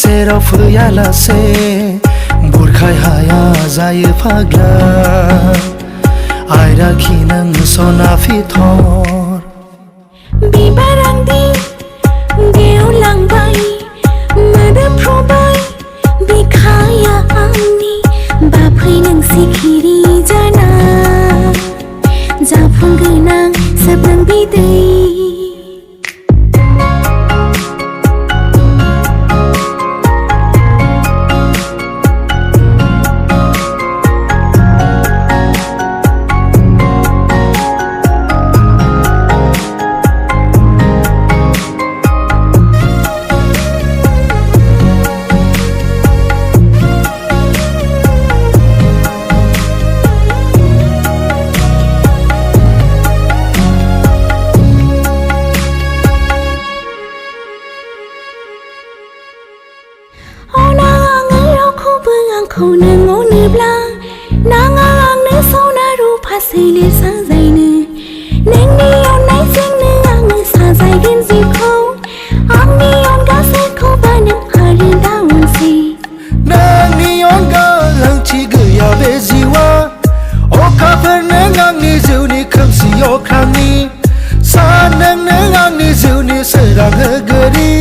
सेराव फैयालासे बुरखाय हाया जायो फाग्ला आयराखि नों सना फिथर बिबार आंदि गेवलांबाय मोदोमफ्रुबाय बिखाया आंनि बाफै नों सिखिरि जाना जाफुंगोनां सोबों बिदै खौनो अनोब्ला नाङा आंनो सना रुफा सोलेर साजायनो नोंनि अननायजोंनो आङो साजायगोन जिउखौ आंनि अनगा सोरखौबा नों आरो दाउनसै नोंनि अनगा ओंथि गैया बे जिउआ अखाफोर नों आंनि जिउनि खोमसि अख्रांनि सान नों आंनि जिउनि सोरां होगिरि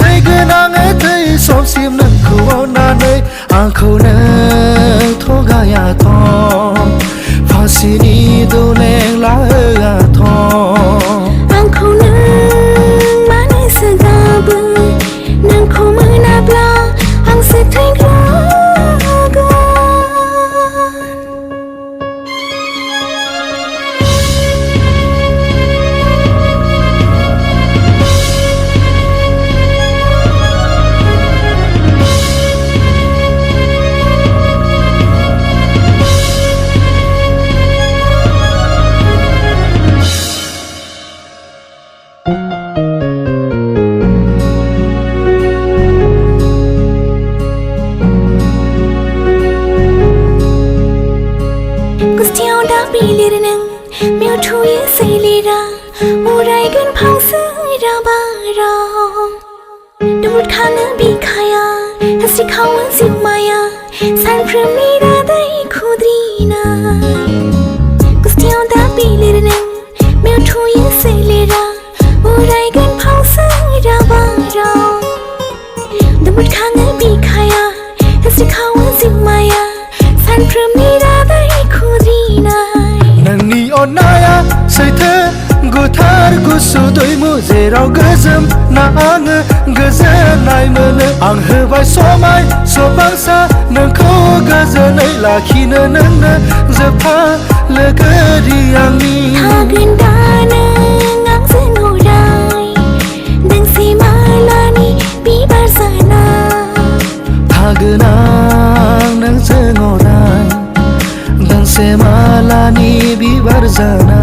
थैगोनाङै थै समसिम नोंखौ अननानै आंखौ नों थगायाथ' फांसिनि दौलें लाहोआथ' आंखौ नों मानो सोगाबो नोंखौ मोनाब्ला आंसो थैगोन गुस्थियाव दा बिलिर नों बेयाव थुयो सोलेरा उरायगोन फावसोरा बाराव दुबुदखाङो बिखाया हस्रिखावो जिउमाया सानफ्रोमनि रादै खुद्रिनाय गुस्थियाव दा बिलिर नों बेयाव थुयो सोलेरा उरायगोन फावसोरा बाराव दुबुदखाङो बिखाया हस्रिखावो जिउमाया सानफ्रोमनि रादै नोंनि अननाया सैथो गोथार गुसु दैमु जेराव गोजोम ना आङो गोजोननाय मोनो आं होबाय समाय सबांसा नोंखौ गोजोनै लाखिनो नोंनो जोबथा लोगोरि आंनि थागोन दा नों आंजों अराय दोंसे मालानि बिबार जाना थागोन आं नोंजों अराय दोंसे मालानि बिबार जाना